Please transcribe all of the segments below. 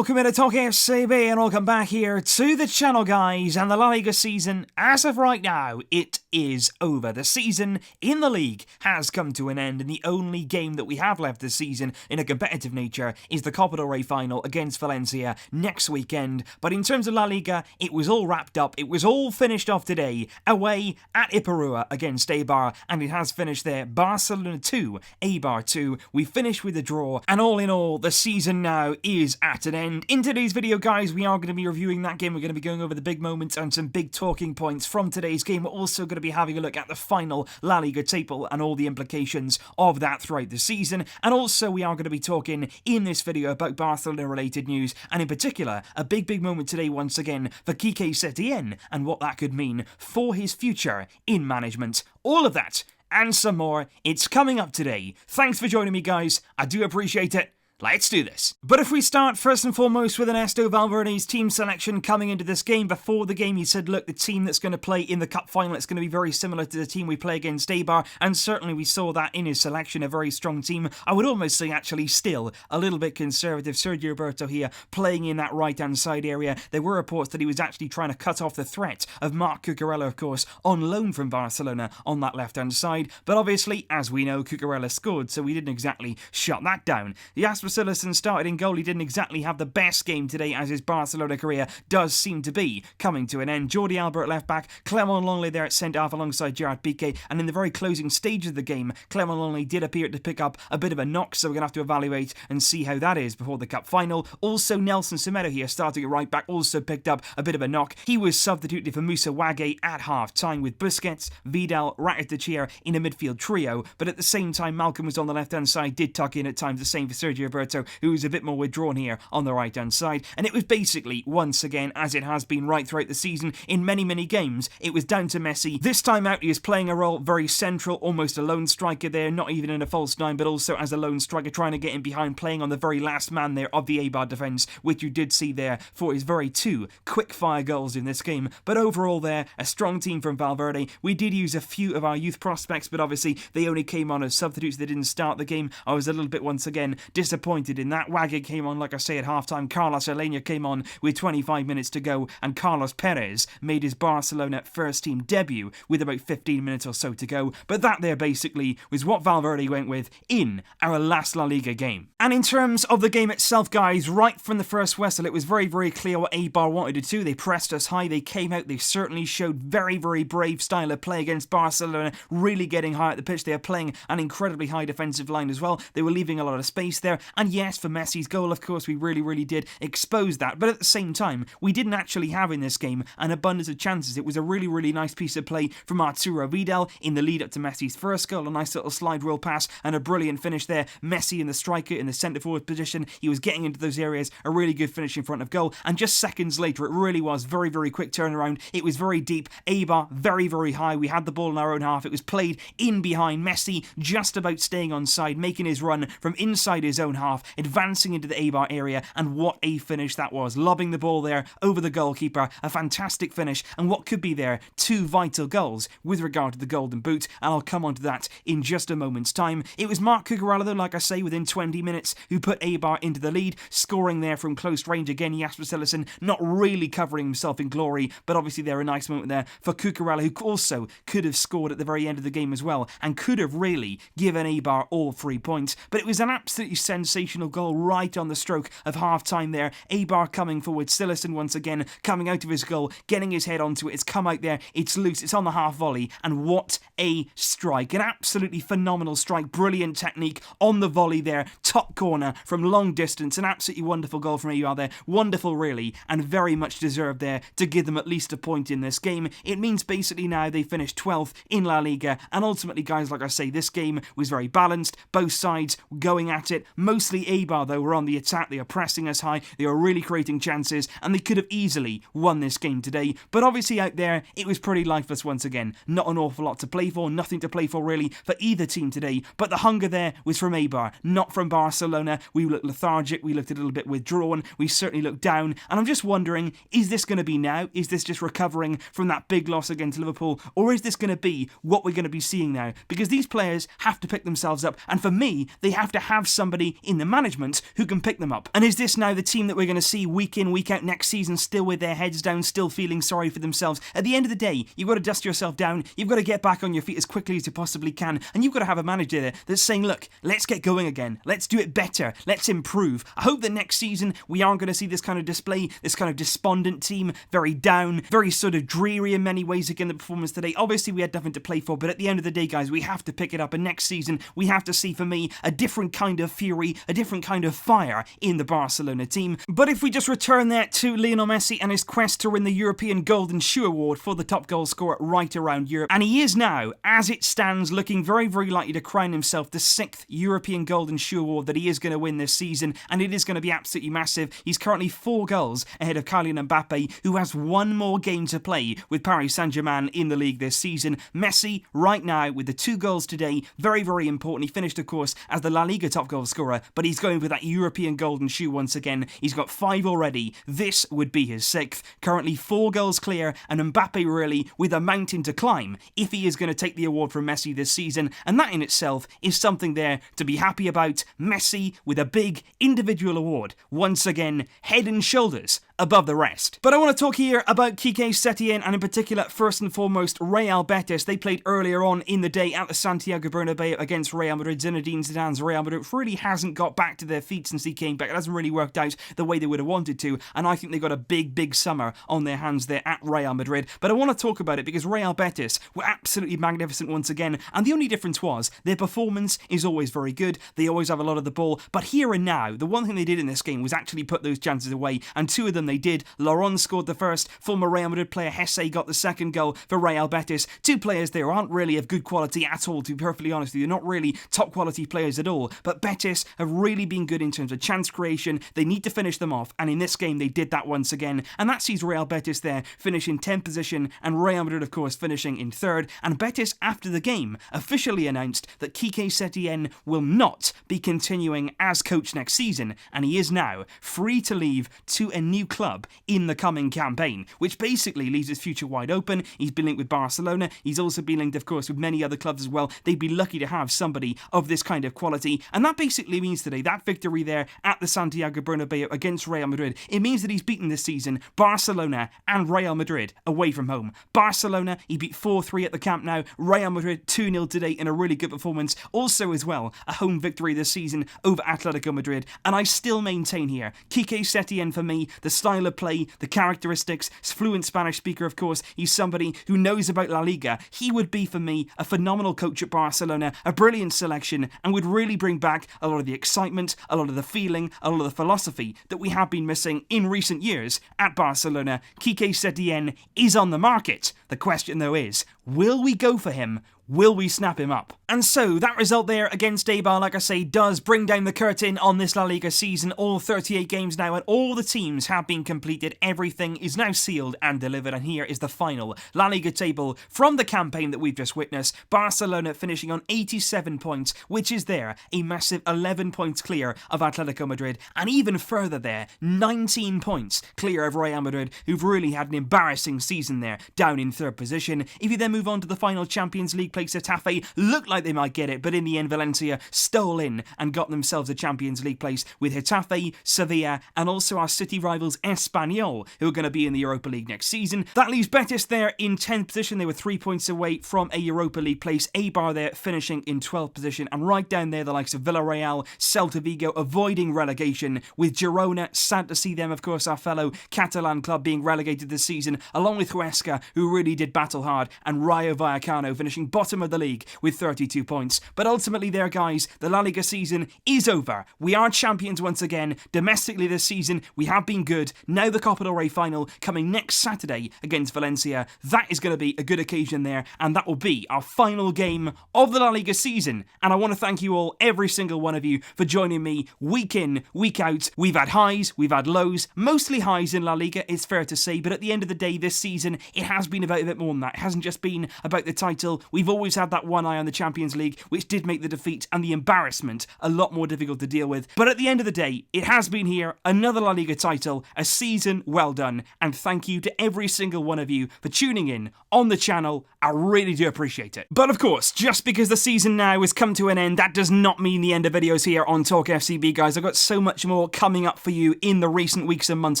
welcome into TalkFCB and welcome back here to the channel, guys. And the La Liga season, as of right now, it is over. The season in the league has come to an end, and the only game that we have left this season in a competitive nature is the Copa del Rey final against Valencia next weekend. But in terms of La Liga, it was all wrapped up. It was all finished off today, away at Iparua against Eibar, and it has finished there. Barcelona 2, Eibar 2. We finished with a draw, and all in all, the season now is at an end. In today's video, guys, we are going to be reviewing that game. We're going to be going over the big moments and some big talking points from today's game. We're also going to be having a look at the final La Liga table and all the implications of that throughout the season. And also, we are going to be talking in this video about Barcelona-related news, and in particular, a big moment today once again for Quique Setién and what that could mean for his future in management. All of that and some more, it's coming up today. Thanks for joining me, guys. I do appreciate it. Let's do this. But if we start first and foremost with Ernesto Valverde's team selection coming into this game. Before the game, he said, look, the team that's going to play in the cup final, it's going to be very similar to the team we play against Eibar, and certainly we saw that in his selection, a very strong team. I would almost say actually still a little bit conservative. Sergio Roberto here playing in that right-hand side area. There were reports that he was actually trying to cut off the threat of Marc Cucurella, of course, on loan from Barcelona on that left-hand side. But obviously, as we know, Cucurella scored, so we didn't exactly shut that down. Jasper Cillessen started in goal. He didn't exactly have the best game today, as his Barcelona career does seem to be coming to an end. Jordi Alba at left back, Clement Longley there at centre half alongside Gerard Piqué, and in the very closing stage of the game, Clement Longley did appear to pick up a bit of a knock, so we're going to have to evaluate and see how that is before the cup final. Also, Nelson Semedo here starting at right back also picked up a bit of a knock. He was substituted for Moussa Wagué at half time, with Busquets, Vidal, Rakitic in a midfield trio, but at the same time Malcolm was on the left hand side, did tuck in at times, the same for Sergio Roberto, who was a bit more withdrawn here on the right hand side. And it was basically, once again, as it has been right throughout the season in many games, it was down to Messi. This time out he is playing a role very central, almost a lone striker there, not even in a false nine, but also as a lone striker, trying to get in behind, playing on the very last man there of the Eibar defence, which you did see there for his very two quick fire goals in this game. But overall there, a strong team from Valverde. We did use a few of our youth prospects, but obviously they only came on as substitutes. They didn't start the game. I was a little bit, once again, disappointed in that. Wagué came on, like I say, at half-time. Carlos Aleñá came on with 25 minutes to go, and Carlos Perez made his Barcelona first-team debut with about 15 minutes or so to go. But that there basically was what Valverde went with in our last La Liga game. And in terms of the game itself, guys, right from the first whistle, it was very clear what Eibar wanted to do. They pressed us high, they came out, they certainly showed very brave style of play against Barcelona, really getting high at the pitch. They are playing an incredibly high defensive line as well. They were leaving a lot of space there, and yes, for Messi's goal, of course, we really did expose that, but at the same time, we didn't actually have in this game an abundance of chances. It was a really nice piece of play from Arturo Vidal in the lead up to Messi's first goal, a nice little slide roll pass and a brilliant finish there. Messi in the striker in the centre forward position, he was getting into those areas, a really good finish in front of goal, and just seconds later, it really was very quick turnaround. It was very deep, Eibar very high, we had the ball in our own half, it was played in behind, Messi just about staying onside, making his run from inside his own half, advancing into the Eibar area, and what a finish that was, lobbing the ball there over the goalkeeper, a fantastic finish, and what could be there, two vital goals with regard to the golden boot, and I'll come on to that in just a moment's time. It was Marc Cucurella, though, like I say, within 20 minutes, who put Eibar into the lead, scoring there from close range again. Jasper Cillessen not really covering himself in glory, but obviously there a nice moment there for Cucurella, who also could have scored at the very end of the game as well, and could have really given Eibar all 3 points, but it was an absolutely sensational goal right on the stroke of half-time there. Eibar coming forward, Cillessen once again coming out of his goal, getting his head onto it, it's come out there, it's loose, it's on the half volley, and what a strike, an absolutely phenomenal strike, brilliant technique on the volley there, top corner from long distance, an absolutely wonderful goal from Eibar there, wonderful really, and very much deserved there to give them at least a point in this game. It means basically now they finished 12th in La Liga, and ultimately, guys, like I say, this game was very balanced, both sides going at it, mostly Eibar though were on the attack, they are pressing us high, they are really creating chances, and they could have easily won this game today, but obviously out there, it was pretty lifeless once again, not an awful lot to play for, nothing to play for really for either team today, but the hunger there was from Eibar, not from Barcelona. We looked lethargic, we looked a little bit withdrawn, we certainly looked down, and I'm just wondering, is this going to be now? Is this just recovering from that big loss against Liverpool, or is this going to be what we're going to be seeing now? Because these players have to pick themselves up, and for me, they have to have somebody in the management who can pick them up. And is this now the team that we're going to see week in, week out next season, still with their heads down, still feeling sorry for themselves? At the end of the day, you've got to dust yourself down, you've got to get back on your feet as quickly as you possibly can, and you've got to have a manager there that's saying, look, let's get going again, let's do it better, let's improve. I hope that next season we aren't going to see this kind of display, this kind of despondent team, very down, very sort of dreary in many ways again, the performance today. Obviously we had nothing to play for, but at the end of the day, guys, we have to pick it up, and next season we have to see, for me, a different kind of fury, a different kind of fire in the Barcelona team. But if we just return there to Lionel Messi and his quest to win the European Golden Shoe Award for the top goal scorer right around Europe, and he is now, as it stands, looking very, very likely to crown himself the 6th European Golden Shoe Award that he is going to win this season, and it is going to be absolutely massive. He's currently 4 goals ahead of Kylian Mbappe, who has 1 more game to play with Paris Saint-Germain in the league this season. Messi, right now, with the 2 goals today, very, very important. He finished, of course, as the La Liga top goal scorer, but he's going with that European Golden Shoe once again. He's got 5 already. This would be his 6th. Currently 4 goals clear, and Mbappe really with a mountain to climb if he is going to take the award from Messi this season, and that in itself is something there to be happy about. Messi with a big individual award, once again, head and shoulders above the rest. But I want to talk here about Quique Setién, and in particular, first and foremost, Real Betis. They played earlier on in the day at the Santiago Bernabeu against Real Madrid. Zinedine Zidane's Real Madrid really hasn't got back to their feet since he came back. It hasn't really worked out the way they would have wanted to, and I think they got a big, big summer on their hands there at Real Madrid. But I want to talk about it because Real Betis were absolutely magnificent once again, and the only difference was their performance is always very good. They always have a lot of the ball, but here and now, the one thing they did in this game was actually put those chances away, and 2 of them they did. Laurent scored the first, former Real Madrid player Hesse got the second goal for Real Betis. 2 players there aren't really of good quality at all, to be perfectly honest with you. Not really top quality players at all, but Betis have really been good in terms of chance creation. They need to finish them off, and in this game they did that once again, and that sees Real Betis there finish in 10th position, and Real Madrid of course finishing in 3rd. And Betis, after the game, officially announced that Quique Setién will not be continuing as coach next season, and he is now free to leave to a new club in the coming campaign, which basically leaves his future wide open. He's been linked with Barcelona. He's also been linked, of course, with many other clubs as well. They'd be lucky to have somebody of this kind of quality, and that basically means today, that victory there at the Santiago Bernabeu against Real Madrid, it means that he's beaten this season Barcelona and Real Madrid away from home. Barcelona, he beat 4-3 at the Camp Nou. Real Madrid 2-0 today in a really good performance. Also as well, a home victory this season over Atletico Madrid, and I still maintain here, Quique Setién for me, the style of play, the characteristics, fluent Spanish speaker of course, he's somebody who knows about La Liga. He would be for me a phenomenal coach at Barcelona, a brilliant selection, and would really bring back a lot of the excitement, a lot of the feeling, a lot of the philosophy that we have been missing in recent years at Barcelona. Quique Setién is on the market. The question though is, will we go for him? Will we snap him up? And so, that result there against Eibar, like I say, does bring down the curtain on this La Liga season. All 38 games now, and all the teams have been completed. Everything is now sealed and delivered, and here is the final La Liga table from the campaign that we've just witnessed. Barcelona finishing on 87 points, which is there, a massive 11 points clear of Atletico Madrid, and even further there, 19 points clear of Real Madrid, who've really had an embarrassing season there, down in 3rd position. If you then move on to the final Champions League place, Getafe looked like they might get it, but in the end Valencia stole in and got themselves a Champions League place with Getafe, Sevilla, and also our city rivals Espanyol, who are going to be in the Europa League next season. That leaves Betis there in 10th position. They were 3 points away from a Europa League place. Eibar there finishing in 12th position, and right down there the likes of Villarreal, Celta Vigo avoiding relegation, with Girona, sad to see them, of course, our fellow Catalan club being relegated this season, along with Huesca, who really did battle hard, and Rayo Vallecano finishing bottom of the league with 32 points. But ultimately there, guys, the La Liga season is over. We are champions once again. Domestically this season, we have been good. Now the Copa del Rey final coming next Saturday against Valencia. That is going to be a good occasion there, and that will be our final game of the La Liga season. And I want to thank you all, every single one of you, for joining me week in, week out. We've had highs, we've had lows, mostly highs in La Liga, it's fair to say, but at the end of the day, this season, it has been about a bit more than that. It hasn't just been been about the title. We've always had that one eye on the Champions League, which did make the defeat and the embarrassment a lot more difficult to deal with. But at the end of the day, it has been here, another La Liga title, a season well done, and thank you to every single one of you for tuning in on the channel. I really do appreciate it. But of course, just because the season now has come to an end, that does not mean the end of videos here on TalkFCB, guys. I've got so much more coming up for you in the recent weeks and months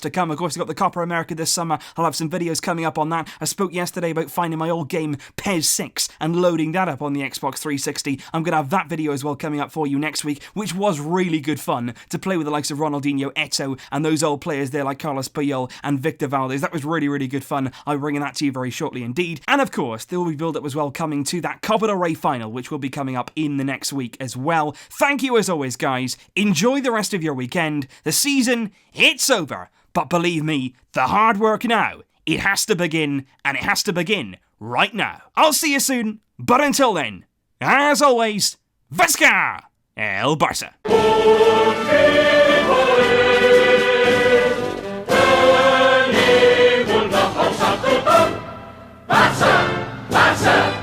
to come. Of course, I've got the Copa America this summer. I'll have some videos coming up on that. I spoke yesterday about finding my old game PES 6 and loading that up on the Xbox 360. I'm going to have that video as well coming up for you next week, which was really good fun to play with the likes of Ronaldinho, Eto'o, and those old players there like Carlos Puyol and Victor Valdez. That was really, really good fun. I'll be bringing that to you very shortly indeed. And of course, there will be build-up as well coming to that Copa del Rey final, which will be coming up in the next week as well. Thank you as always, guys. Enjoy the rest of your weekend. The season, it's over. But believe me, the hard work now, it has to begin, and it has to begin right now. I'll see you soon, but until then, as always, Visca El Barça. Barça! Barça!